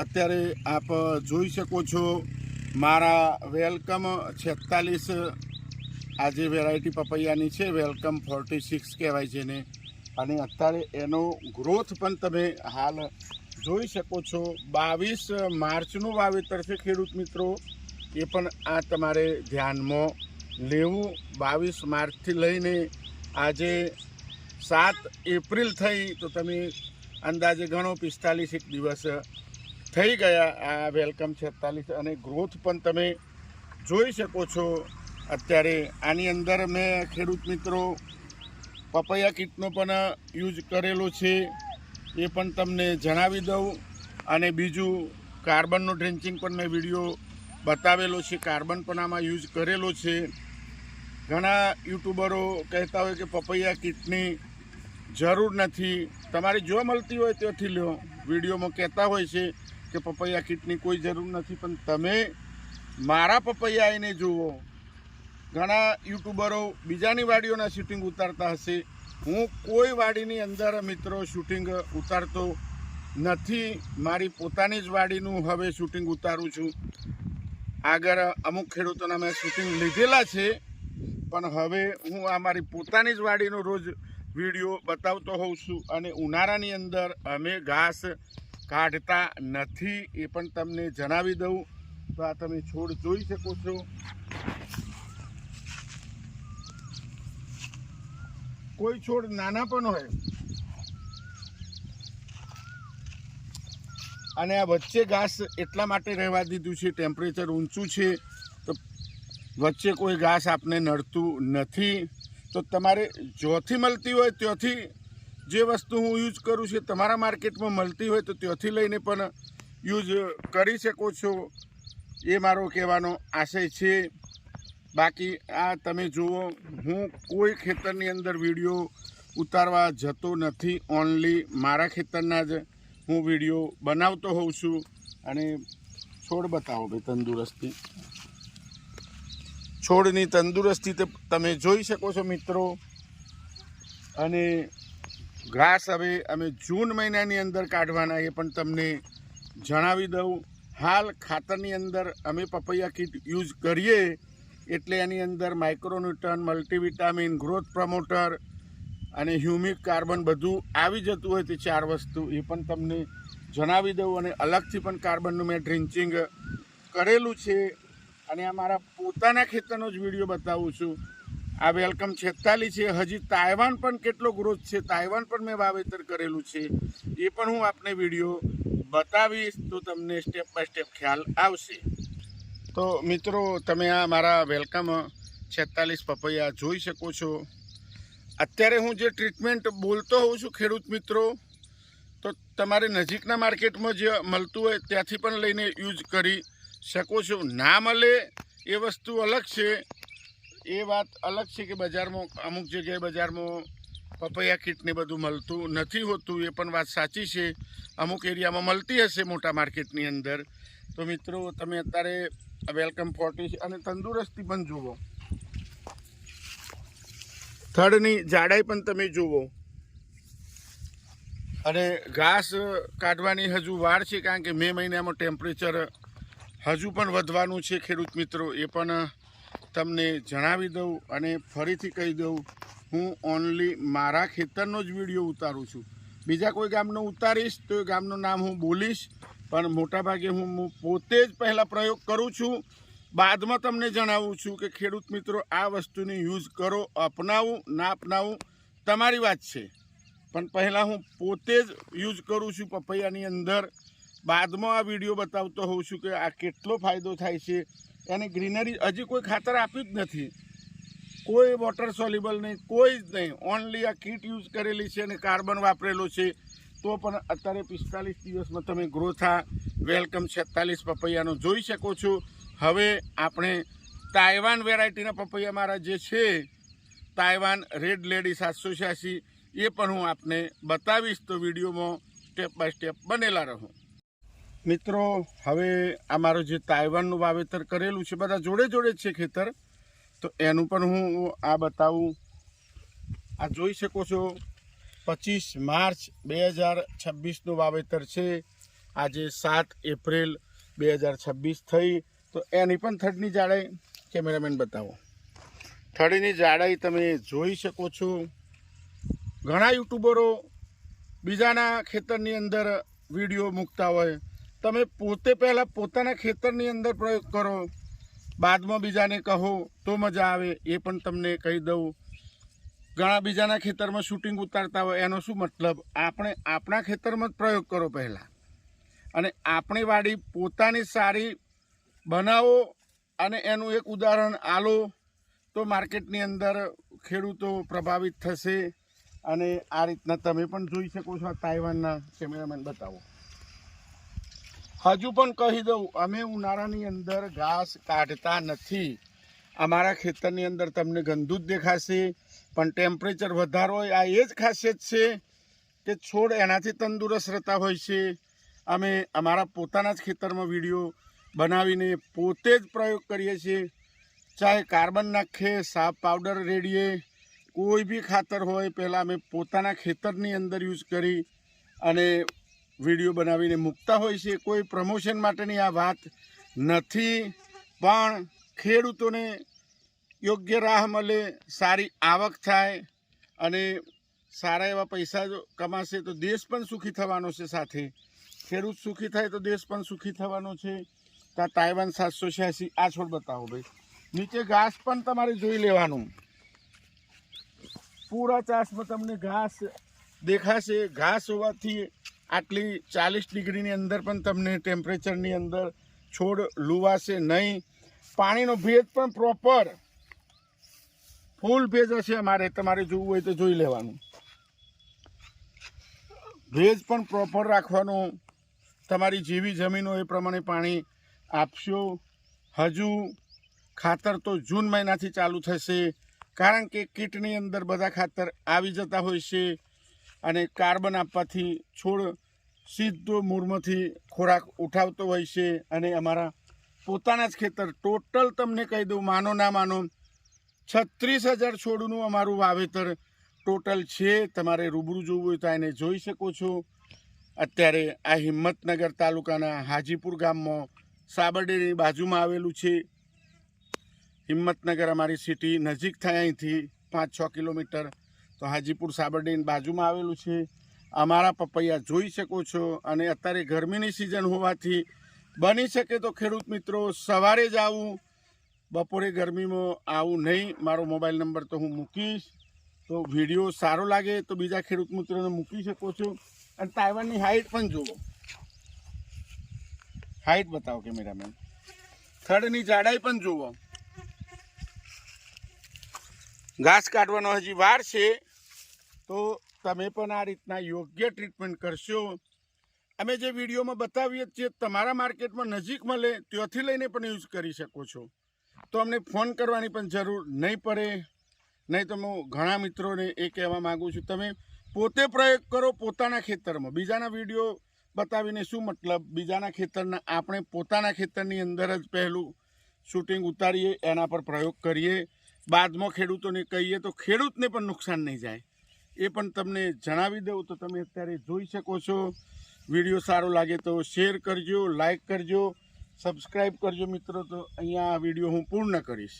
અત્યારે આપ જોઈ શકો છો મારા વેલકમ 46 આજે વેરાયટી પપૈયાની છે, વેલકમ 46 કહેવાય છે ને. અને અત્યારે એનો ગ્રોથ પણ તમે હાલ જોઈ શકો છો. 22 માર્ચનું વાવેતર છે ખેડૂત મિત્રો, એ પણ આ તમારે ધ્યાનમાં લેવું. 22 માર્ચથી લઈને આજે 7 એપ્રિલ થઈ તો તમે અંદાજે ગણો 45 દિવસ થઈ ગયા આ વેલકમ 46. અને ગ્રોથ પણ તમે જોઈ શકો છો. અત્યારે આની અંદર મેં ખેડૂત મિત્રો પપૈયા કીટનો પણ યુઝ કરેલો છે, એ પણ તમને જણાવી દઉં. અને બીજું કાર્બનનો ડ્રેન્ચિંગ પણ મેં વિડીયો બતાવેલો છે, કાર્બન પણ આમાં યુઝ કરેલો છે. ઘણા યુટ્યુબરો કહેતા હોય કે પપૈયા કીટની જરૂર નથી, તમારે જો મળતી હોય ત્યાંથી લો. વિડીયોમાં કહેતા હોય છે કે પપૈયા કીટની કોઈ જરૂર નથી, પણ તમે મારા પપૈયા આવીને જુઓ. ઘણા યુટ્યુબરો બીજાની વાડીઓના શૂટિંગ ઉતારતા હશે, હું કોઈ વાડીની અંદર મિત્રો શૂટિંગ ઉતારતો નથી. મારી પોતાની જ વાડીનું હવે શૂટિંગ ઉતારું છું. આગળ અમુક ખેડૂતોના મેં શૂટિંગ લીધેલા છે, પણ હવે હું આ મારી પોતાની જ વાડીનો રોજ વિડીયો બતાવતો હોઉં છું. અને ઉનાળાની અંદર અમે ઘાસ કાઢતા નથી, એ પણ તમને જણાવી દઉં. તો આ તમે છોડ જોઈ શકો છો. કોઈ છોડ નાના પણ હોય, અને આ વચ્ચે ઘાસ એટલા માટે રહેવા દીધું છે, ટેમ્પરેચર ઊંચું છે તો વચ્ચે કોઈ ઘાસ આપને નડતું નથી. તો તમારે જ્યાંથી મળતી હોય ત્યાંથી જે વસ્તુ હું યુઝ કરું છું, તમારા માર્કેટમાં મળતી હોય તો ત્યાંથી લઈને પણ યુઝ કરી શકો છો, એ મારો કહેવાનો આશય છે. બાકી આ તમે જુઓ, હું કોઈ ખેતરની અંદર વિડીયો ઉતારવા જતો નથી, ઓનલી મારા ખેતરના જ હું વિડીયો બનાવતો હોઉં છું. અને છોડ બતાવો ભાઈ, તંદુરસ્તી છોડની તંદુરસ્તી તમે જોઈ શકો છો મિત્રો. અને ઘાસ હવે અમે જૂન મહિનાની અંદર કાઢવાના, એ પણ તમને જણાવી દઉં. હાલ ખાતરની અંદર અમે પપૈયા કીટ યુઝ કરીએ એટલે એની અંદર માઇક્રોન્યુટ્રન, મલ્ટીવિટામિન, ગ્રોથ પ્રમોટર અને હ્યુમિક કાર્બન બધું આવી જતું હોય તે 4 વસ્તુ, એ પણ તમને જણાવી દઉં. અને અલગથી પણ કાર્બનનું મેં ડ્રિન્ચિંગ કરેલું છે. અને આ મારા પોતાના ખેતરનો જ વિડીયો બતાવું છું. આ વેલકમ 46 છે. હજી તાઇવાન પણ કેટલો ગ્રોથ છે, તાઇવાન પણ મેં વાવેતર કરેલું છે, એ પણ હું આપને વિડીયો બતાવીશ, તો તમને સ્ટેપ બાય સ્ટેપ ખ્યાલ આવશે. તો મિત્રો તમે આ મારા વેલકમ 46 પપૈયા જોઈ શકો છો. અત્યારે હું જે ટ્રીટમેન્ટ બોલતો હોઉં છું ખેડૂત મિત્રો, તો તમારે નજીકના માર્કેટમાં જે મળતું હોય ત્યાંથી પણ લઈને યુઝ કરી શકો છો. ના મળે એ વસ્તુ અલગ છે, એ વાત અલગ છે કે બજારમાં અમુક જગ્યાએ બજારમાં પપૈયા કીટને બધું મળતું નથી હોતું, એ પણ વાત સાચી છે. અમુક એરિયામાં મળતી હશે મોટા માર્કેટની અંદર. તો મિત્રો તમે અત્યારે વેલકમ 40 અને તંદુરસ્તી પણ જુઓ, થડની જાડાઈ પણ તમે જુઓ. અને ઘાસ કાઢવાની હજુ વાર છે, કારણ કે મે મહિનામાં ટેમ્પરેચર હજુ પણ વધવાનું છે ખેડૂત મિત્રો, એ પણ તમને જણાવી દઉં. અને ફરીથી કહી દઉં, હું ઓનલી મારા ખેતરનો જ વિડીયો ઉતારું છું. બીજા કોઈ ગામનો ઉતારીશ તો એ ગામનું નામ હું બોલીશ, પણ મોટાભાગે હું પોતે જ પહેલાં પ્રયોગ કરું છું, બાદમાં તમને જણાવું છું કે ખેડૂત મિત્રો આ વસ્તુને યુઝ કરો. અપનાવું ના અપનાવું તમારી વાત છે, પણ પહેલાં હું પોતે જ યુઝ કરું છું પપૈયાની અંદર. બાદમાં આ વિડીયો બતાવતો હોઉં છું કે આ કેટલો ફાયદો થાય છે. એને ગ્રીનરી હજી કોઈ ખાતર આપ્યું જ નથી, કોઈ વોટર સોલ્યુબલ નહીં, કોઈ જ નહીં. ઓનલી આ કીટ યુઝ કરેલી છે અને કાર્બન વાપરેલો છે, તો પણ અત્યારે 45 દિવસમાં તમે ગ્રોથ આ વેલકમ 46 પપૈયાનો જોઈ શકો છો. હવે આપણે તાઇવાન વેરાયટીના પપૈયા મારા જે છે, તાઇવાન રેડ લેડી 786, એ પણ હું આપને બતાવીશ. તો વિડીયોમાં સ્ટેપ બાય સ્ટેપ બનેલા રહો મિત્રો. હવે અમારું જે તાઇવાનનું વાવેતર કરેલું છે, બધા જોડે જોડે જ છે ખેતર, તો એનું પણ હું આ બતાવું. આ જોઈ શકો છો 25 માર્ચ 2026નું વાવેતર છે. આજે 7 એપ્રિલ 2026 થઈ. તો એની પણ થડની જાડાઈ કેમેરામેન બતાવો. થડની જાડાઈ તમે જોઈ શકો છો. ઘણા યુટ્યુબરો બીજાના ખેતરની અંદર વિડીયો મૂકતા હોય, તમે પોતે પહેલાં પોતાના ખેતરની અંદર પ્રયોગ કરો, બાદમાં બીજાને કહો તો મજા આવે. એ પણ તમને કહી દઉં. ઘણા બીજાના ખેતરમાં શૂટિંગ ઉતારતા હોય, એનો શું મતલબ? આપણે આપણા ખેતરમાં જ પ્રયોગ કરો પહેલાં, અને આપણી વાડી પોતાની સારી બનાવો અને એનું એક ઉદાહરણ આલો તો માર્કેટની અંદર ખેડૂતો પ્રભાવિત થશે. અને આ રીતના તમે પણ જોઈ શકો છો. આ તાઇવાનના કેમેરામેન બતાવો. હજુ પણ કહી દઉં, અમે ઉનાળાની અંદર ઘાસ કાઢતા નથી. અમારા ખેતરની અંદર તમને ગંદુ જ દેખાશે, પણ ટેમ્પરેચર વધારે હોય. આ એ જ ખાસિયત છે કે છોડ એનાથી તંદુરસ્ત રહેતા હોય છે. અમે અમારા પોતાના જ ખેતરમાં વિડીયો બનાવીને પોતે જ પ્રયોગ કરીએ છીએ. ચાહે કાર્બન નાખીએ, સાપ પાવડર રેડીએ, કોઈ બી ખાતર હોય, પહેલાં અમે પોતાના ખેતરની અંદર યુઝ કરી અને વિડીયો બનાવીને મૂકતા હોય છે. કોઈ પ્રમોશન માટેની આ વાત નથી, પણ ખેડૂતોને યોગ્ય રાહ મળે, સારી આવક થાય અને સારા એવા પૈસા કમાશે તો દેશ પણ સુખી થવાનો છે. સાથે ખેડૂત સુખી થાય તો દેશ પણ સુખી થવાનો છે. તો આ તાઇવાન 786 આ છોડ બતાવો ભાઈ. નીચે ઘાસ પણ તમારે જોઈ લેવાનું. પૂરા ચાસમાં તમને ઘાસ દેખાશે. ઘાસ હોવાથી આટલી 40 ડિગ્રીની અંદર પણ તમને ટેમ્પરેચરની અંદર છોડ લુવાશે નહીં. પાણીનો ભેજ પણ પ્રોપર ફૂલ ભેજ હશે. તમારે જોવું હોય તો જોઈ લેવાનું. ભેજ પણ પ્રોપર રાખવાનો. તમારી જેવી જમીન હોય એ પ્રમાણે પાણી આપશો. હજુ ખાતર તો જૂન મહિનાથી ચાલુ થશે, કારણ કે કીટની અંદર બધા ખાતર આવી જતા હોય છે અને કાર્બન આપવાથી છોડ સીધો મૂળમાંથી ખોરાક ઉઠાવતો હોય છે. અને અમારા પોતાના જ ખેતર ટોટલ તમને કહી દઉં, માનો ના માનો 36,000 છોડનું અમારું વાવેતર ટોટલ છે. તમારે રૂબરૂ જોવું હોય તો એને જોઈ શકો છો. અત્યારે આ હિંમતનગર તાલુકાના હાજીપુર ગામમાં સાબરડેની બાજુમાં આવેલું છે. હિંમતનગર અમારી સિટી નજીક થાય, અહીંથી 5-6 કિલોમીટર. તો હાજીપુર સાબરડેની બાજુમાં આવેલું છે. અમારા પપૈયા જોઈ શકો છો. અને અત્યારે ગરમીની સિઝન હોવાથી બની શકે તો ખેડૂત મિત્રો સવારે જ આવું, બપોરે ગરમીમાં આવું નહીં. મારો મોબાઈલ નંબર તો હું મૂકીશ. તો વિડીયો સારો લાગે તો બીજા ખેડૂત મિત્રોને મૂકી શકો છો. અને તાઇવાનની હાઇટ પણ જુઓ. હાઇટ બતાવો કેમેરામેન. થડની જાડાઈ પણ જુઓ. ઘાસ કાઢવાનો હજી વાર છે, તો તમે પણ આ રીતના યોગ્ય ટ્રીટમેન્ટ કરશો. અમે જે વિડીયોમાં બતાવીએ છીએ તમારા માર્કેટમાં નજીક મળે ત્યાંથી લઈને પણ યુઝ કરી શકો છો. તો અમને ફોન કરવાની પણ જરૂર નહીં પડે. નહીં તો હું ઘણા મિત્રોને એ કહેવા માગું છું, તમે પોતે પ્રયોગ કરો પોતાના ખેતરમાં. બીજાના વિડીયો બતાવીને શું મતલબ? બીજાના ખેતરના આપણે પોતાના ખેતરની અંદર જ પહેલું શૂટિંગ ઉતારીએ, એના પર પ્રયોગ કરીએ. બાદમાં ખેડૂતોને કહીએ તો ખેડૂતને પણ નુકસાન નહીં જાય. એ પણ તમને જણાવી દઉં. તો તમે અત્યારે જોઈ શકો છો. વિડીયો સારો લાગે તો શેર કરજો, લાઈક કરજો, સબસ્ક્રાઈબ કરજો મિત્રો. તો અહીંયા આ વિડીયો હું પૂર્ણ કરીશ.